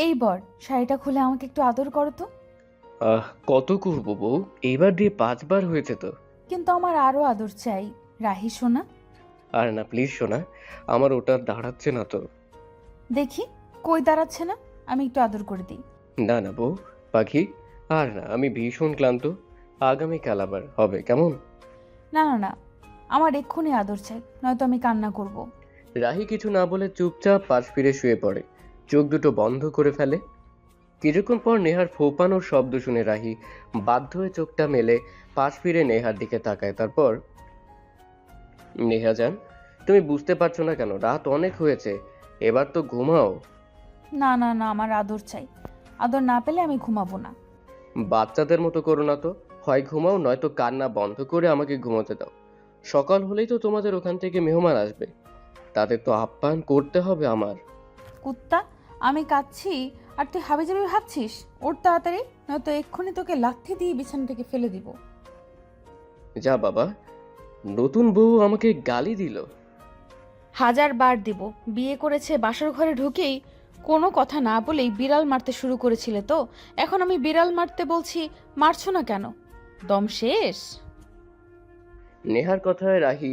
এই বর, শাড়িটা খুলে আমাকে একটু আদর করো তো। কত করবো বউ? এইবার দিয়ে 5 বার হয়েছে তো। কিন্তু আমার আরো আদর চাই, রাহি সোনা। আর না প্লিজ শোনা, আমার ওটা দাঁড়াচ্ছে না তো। দেখি, কই দাঁড়াচ্ছে না, আমি একটু আদর করে দিই। না না বউ পাখি, আর না, আমি ভীষণ ক্লান্ত। আগামীকাল আবার হবে কেমন? না না না, আমার এক্ষুনি আদর চাই, নয়তো আমি কান্না করব। রাহি কিছু না বলে চুপচাপ পাশ ফিরে শুয়ে পড়ে, চোখ দুটো বন্ধ করে ফেলে। কিছুক্ষণ পর নেহার ফোঁপানোর শব্দ শুনে রাহি বাধ্য হয়ে চোখটা মেলে পাশ ফিরে নেহার দিকে তাকায়। তারপর, নেহা যান, তুমি বুঝতে পারছো না কেন? রাত অনেক হয়েছে, এবার তো ঘুমাও। না না না, আমার আদর চাই। আদর না পেলে আমি ঘুমাবো না। বাচ্চাদের মতো করো না তো, হয় ঘুমাও নয়তো কান্না বন্ধ করে আমাকে ঘুমোতে দাও। সকাল হলেই তো তোমাদের ওখান থেকে মেহমান আসবে, তাদের তো আপ্যায়ন করতে হবে আমার। কুত্তা, আমি কাঁদছি আর তুই হাবিজাবি ভাবছিস? ওর তাড়াতাড়ি, নয়তো এক্ষুনি তোকে লাথি দিয়ে বিছানা থেকে ফেলে দিব। যা বাবা, নতুন বউ আমাকে গালি দিল। 1000 বার দিব। বিয়ে করেছে বাসর ঘরে ঢুকেই কোনো কথা না বলেই বিড়াল মারতে শুরু করেছিলে তো, এখন আমি বিড়াল মারতে বলছি, মারছো না কেন? দম শেষ? নেহার কথায় রাহি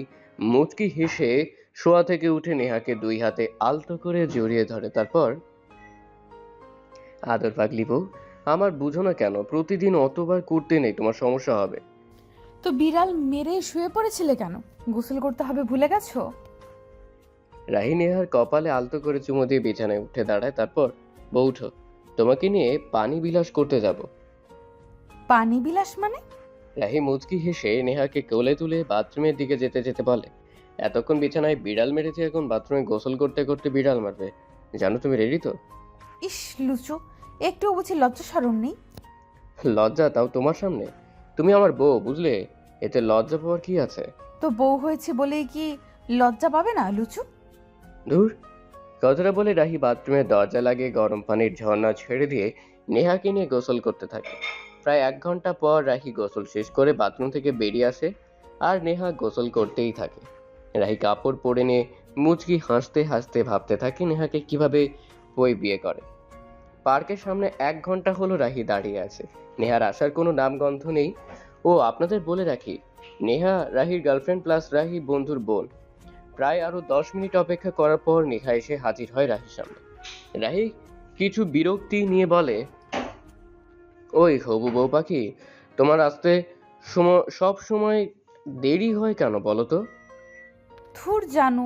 মুচকি হেসে শোয়া থেকে উঠে নেহাকে 2 হাতে আলতো করে জড়িয়ে ধরে। তারপর, আদর পাগলি বউ, আমার বুঝো না কেন? প্রতিদিন অতবার করতে নেই, তোমার সমস্যা হবে। তো বিড়াল মেরে শুয়ে পড়েছিলে কেন? গোসল করতে হবে ভুলে গেছো? রাহি নেহার কপালে আলতো করে চুমু দিয়ে বিছানায় উঠে দাঁড়ায়। তারপর, বউ উঠো, তোমাকে নিয়ে পানি বিলাস করতে যাব। পানি বিলাস মানে? রাহি মুচকি হেসে নেহাকে কোলে তুলে বাথরুমের দিকে যেতে যেতে বলে, এতক্ষণ বিছানায় বিড়াল মেরেছে, এখন বাথরুমে গোসল করতে করতে বিড়াল মারবে। জানো তুমি রেডি তো? ইস লুচু, একটুও বুঝি লজ্জা শরম নেই? লজ্জা? তাও তোমার সামনে? তুমি আমার বউ, বুঝলে? এতে লজ্জা পাওয়ার কি আছে? তো বউ হয়েছে বলেই কি লজ্জা পাবে না লুচু? ধুর। কথাটা বলে রাহি বাথরুমের দরজা লাগিয়ে গরম পানির ঝর্ণা ছেড়ে দিয়ে নেহাকে নিয়ে গোসল করতে থাকে। প্রায় 1 ঘন্টা পর রাহি গোসল শেষ করে বাথরুম থেকে বেরিয়ে আসে, আর নেহা গোসল করতেই থাকে। রাহি কাপড় পরে নিয়ে মুচকি হাসতে হাসতে ভাবতে থাকে নেহাকে কিভাবে ওই বিয়ে করে। পার্কের সামনে 1 ঘন্টা হলো রাহি দাঁড়িয়ে আছে, নেহার আসার কোনো নামগন্ধ নেই। ও আপনাদের বলে রাখি, নেহা রাহির গার্লফ্রেন্ড প্লাস রাহি বন্ধুর বোন। প্রায় আরো 10 মিনিট অপেক্ষা করার পর নেহা এসে হাজির হয় রাহির সামনে। রাহি কিছু বিরক্তি নিয়ে বলে, ওই হবু বউ পাখি, তোমার আসতে সব সময় দেরি হয় কেন বলো তো? ধুর জানু,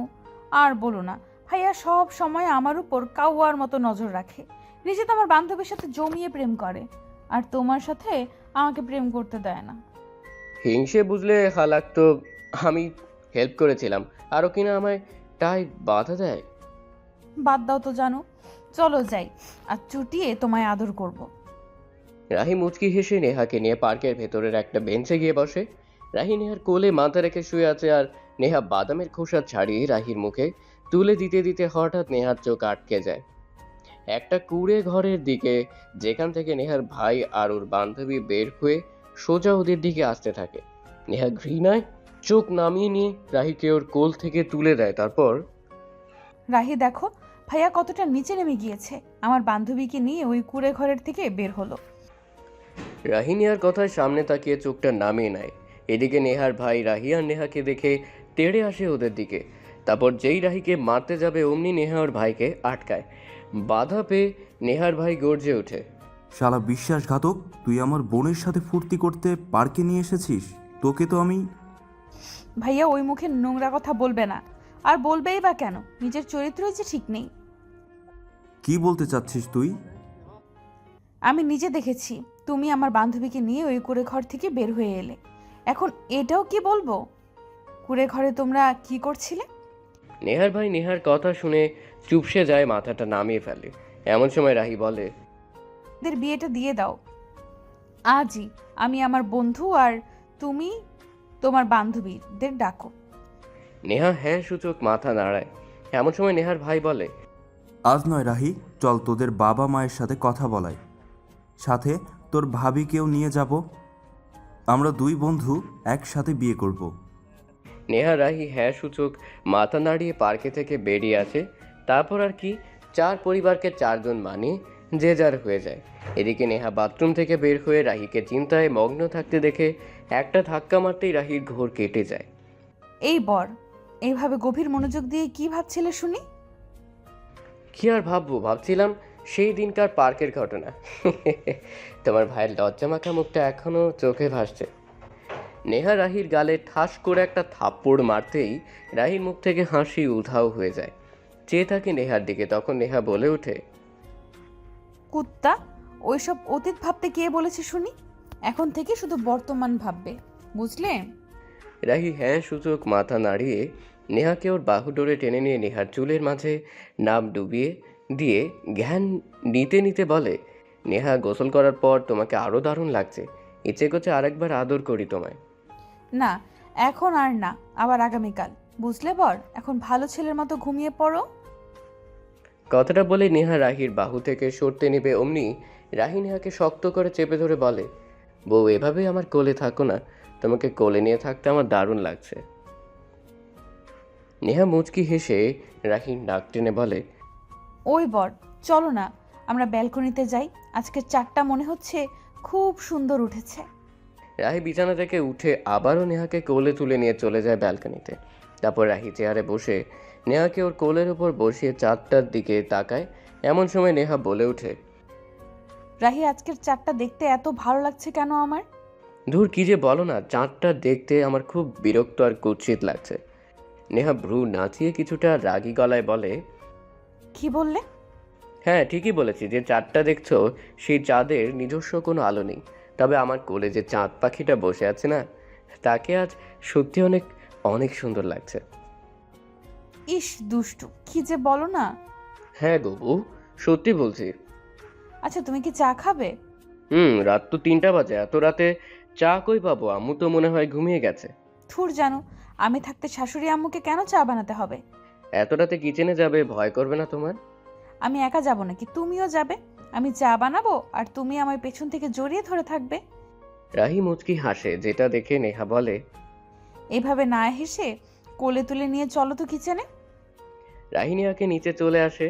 আর বলো না। ভাইয়া সব সময় আমার উপর কাউয়ার মতো নজর রাখে। নিজে তো আমার বান্ধবীর সাথে জমিয়ে প্রেম করে, আর তোমার সাথে আমাকে প্রেম করতে দেয় না। হিংসে বুঝলে হালাক তো। আমি হেল্প করেছিলাম, আরো কিনা আমায় তাই বাধা দেয়। বাদ দাও তো জানু, চলো যাই, আর চুটিয়ে তোমায় আদর করব। রাহি মুচকি হেসে নেহাকে নিয়ে পার্কের ভেতরের একটা বেঞ্চে গিয়ে বসে। রাহি নেহার কোলে মাথা রেখে শুয়ে আছে, আর নেহা বাদামের খোসা ছাড়িয়ে রাহির মুখে তুলে দিতে দিতে হঠাৎ নেহার চোখ আটকে যায় একটা কুঁড়ে ঘরের দিকে, যেখান থেকে নেহার ভাই আর ওর বান্ধবী বের হয়ে সোজা ওদের দিকে আসতে থাকে। নেহা ঘৃণায় চোখ নামিয়ে নিয়ে রাহিকে ওর কোল থেকে তুলে দেয়। তারপর, রাহি দেখো, ভাইয়া কতটা নিচে নেমে গিয়েছে, আমার বান্ধবীকে নিয়ে ওই কুঁড়ে ঘরের থেকে বের হলো। রাহি নেহার কথায় সামনে তাকিয়ে চোখটা নামিয়ে নেয়। এদিকে নেহার ভাই রাহি আর নেহাকে দেখে তেড়ে আসে ওদের দিকে। তারপর যেই রাহিকে মারতে যাবে অমনি নেহা ওর ভাইকে আটকায়। বাধা পেয়ে নেহার ভাই গর্জে ওঠে, শালা বিশ্বাসঘাতক, তুই আমার বোনের সাথে ফুর্তি করতে পার্কে নিয়ে এসেছিস। তোকে তো আমি। ভাইয়া ওই মুখে নোংরা কথা বলবে না। আর বলবেই বা কেন? নিজের চরিত্রই যে ঠিক নেই। কি বলতে চাচ্ছিস তুই? আমি নিজে দেখেছি, তুমি আমার বান্ধবীকে নিয়ে ওই কুঁড়ে ঘর থেকে বের হয়ে এলে। এখন এটাও কি বলবো? কুঁড়ে ঘরে তোমরা কি করছিলে? নেহার ভাই নেহার কথা শুনে চুপসে যায়, মাথাটা নামিয়ে ফেলে। এমন সময় রাহি বলে, এদের বিয়েটা দিয়ে দাও আজই। আমি আমার বন্ধু আর তুমি তোমার বান্ধবীদের ডাকো। নেহা হ্যাঁ সূচক মাথা নাড়ায়। এমন সময় নেহার ভাই বলে, আজ নয় রাহি, চল তোদের বাবা মায়ের সাথে কথা বলাই, সাথে তোর ভাবিকেও নিয়ে যাব। আমরা দুই বন্ধু একসাথে বিয়ে করব। নেহা রাহি হ্যাঁ সূচক মাথা নাড়িয়ে পার্কে থেকে বেরিয়ে আসে। তারপর আর কি, চার পরিবারকে চারজন মানিয়ে যে যার হয়ে যায়। এদিকে নেহা বাথরুম থেকে বের হয়ে রাহিকে চিন্তায় মগ্ন থাকতে দেখে একটা ধাক্কা মারতেই রাহির ঘোর কেটে যায়। এই বর, এইভাবে গভীর মনোযোগ দিয়ে কি ভাবছিলে শুনি? কি আর ভাববো, ভাবছিলাম সেই দিনকার পার্কের ঘটনা। তোমার ভাইয়ের লজ্জা মাখা মুখটা এখনো চোখে ভাসছে। নেহা রাহির গালে ঠাস করে একটা থাপ্পড় মারতেই রাহির মুখ থেকে হাসি উধাও হয়ে যায়। চেয়ে থাকে নেহার দিকে, তখন নেহা বলে ওঠে, কুত্তা, ওইসব অতীত ভাবতে কে বলেছে শুনি? এখন থেকে শুধু বর্তমান ভাববে, বুঝলে? রাহি হ্যাঁ সূচক মাথা নাড়িয়ে নেহাকে ওর বাহু ডোরে টেনে নিয়ে নেহার চুলের মাঝে নাম ডুবিয়ে দিয়ে জ্ঞান নিতে নিতে বলে, নেহা গোসল করার পর তোমাকে আরও দারুণ লাগছে, ইচ্ছে করছে আরেকবার আদর করি তোমায়। না, এখন আর না, আবার আগামীকাল, বুঝলে বর? এখন ভালো ছেলের মতো ঘুমিয়ে পড়ো। কথাটা বলে নেহা রাহির বাহু থেকে সরতে নেবে, অমনি রাহি নেহাকে শক্ত করে চেপে ধরে বলে, বউ এভাবেই আমার কোলে থাকো না, তোমাকে কোলে নিয়ে থাকতে আমার দারুণ লাগছে। নেহা মুচকি হেসে রাহির নাক টেনে বলে, ওই বর, চলো না আমরা ব্যালকনিতে যাই, আজকের চারটা মনে হচ্ছে খুব সুন্দর উঠেছে। রাহি বিছানা থেকে উঠে আবারও নেহাকে কোলে তুলে নিয়ে চলে যায় ব্যালকনিতে। তারপর রাহি চেয়ারে বসে নেহাকে ওর কোলের উপর বসিয়ে চাঁদটার দিকে তাকায়। এমন সময় নেহা বলে ওঠে, রাহি, আজকের চারটা দেখতে এত ভালো লাগছে কেন আমার? ধুর কি যে বলো না, চাঁদটা দেখতে আমার খুব বিরক্ত আর কুৎসিত লাগছে। নেহা ভ্রু নাচিয়ে কিছুটা রাগী গলায় বলে, কি বললে? হ্যাঁ ঠিকই বলেছি, যে চাঁদটা দেখছো সেই চাঁদের নিজস্ব কোনো আলো নেই, তবে আমার কোলে যে চাঁদ পাখিটা বসে আছে না, তাকে আজ সত্যি অনেক অনেক সুন্দর লাগছে। ইস দুষ্টু, কি যে বলো না। হ্যাঁ গবু, সত্যি বলছি। আচ্ছা, তুমি কি চা খাবে? রাত তো 3টা বাজে, এত রাতে চা কই পাবো, আম্মু তো মনে হয় ঘুমিয়ে গেছে। থুর জানো, আমি থাকতে শাশুড়ি আম্মুকে কেন চা বানাতে হবে? এত রাতে কিচেনে যাবে, ভয় করবে না তোমার? আমি একা যাব নাকি, তুমিও যাবে? আমি চা বানাবো আর তুমি আমার পেছন থেকে জড়িয়ে ধরে থাকবে। রাহি মুচকি হাসে, যেটা দেখে নেহা বলে, এভাবে না হেসে কোলে তুলে নিয়ে চলো তো কিচেনে। রাহি নেহাকে নিচে চলে আসে।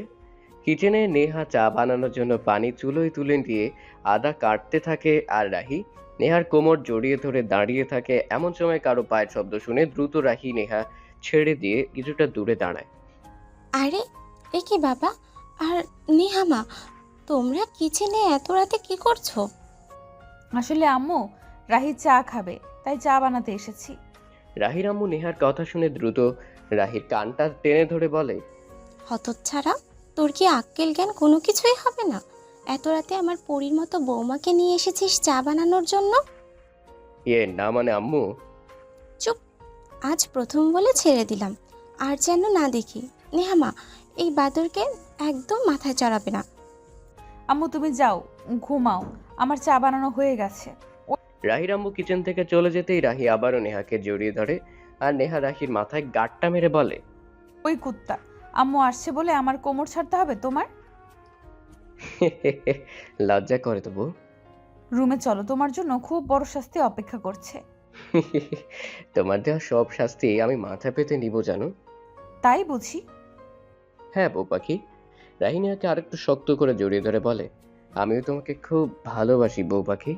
কিচেনে নেহা চা বানানোর জন্য পানি চুলোয় তুলে দিয়ে আদা কাটতে থাকে, আর রাহি নেহার কোমর জড়িয়ে ধরে দাঁড়িয়ে থাকে। এমন সময় কারো পায়ের শব্দ শুনে দ্রুত রাহি নেহা ছেড়ে দিয়ে কিছুটা দূরে দাঁড়ায়। আরে, এ কি বাবা আর নিহামা, তোমরা কিচেনে এত রাতে কি করছো? আসলে আম্মু, রাহি চা খাবে, তাই চা বানাতে এসেছি। রাহির আম্মু নেহার কথা শুনে দ্রুত রাহির কানটা টেনে ধরে বলে, হতচ্ছাড়া, তোর কি আক্কেল জ্ঞান কোনো কিছুই হবে না? এত রাতে আমার পরীর মতো বৌমাকে নিয়ে এসেছিস চা বানানোর জন্য? ইয়ে না মানে আম্মু। চুপ, আজ প্রথম বলে ছেড়ে দিলাম, আর যেন না দেখি। নেহামা, এই বাদরকে একদম মাথায় চড়াবে না। আম্মু তুমি যাও, ঘুমাও, আমার চা বানানো হয়ে গেছে। রাহির আম্মু কিচেন থেকে চলে যেতেই রাহি আবারও নেহাকে জড়িয়ে ধরে, আর নেহা রাহির মাথায় গাঁটটা মেরে বলে, ওই কুত্তা, আম্মু আসছে বলে আমার কোমর ছাড়তে হবে তোমার? লজ্জা করে তো বউ। রুমে চলো, তোমার জন্য খুব বড় শাস্তি অপেক্ষা করছে। তোমার দেওয়া সব শাস্তি আমি মাথা পেতে নিব জানো। তাই বুঝি? হ্যাঁ বউ পাখি। রাহি নেহাকে আরেকটু শক্ত করে জড়িয়ে ধরে বলে, আমিও তোমাকে খুব ভালোবাসি বউ পাখি।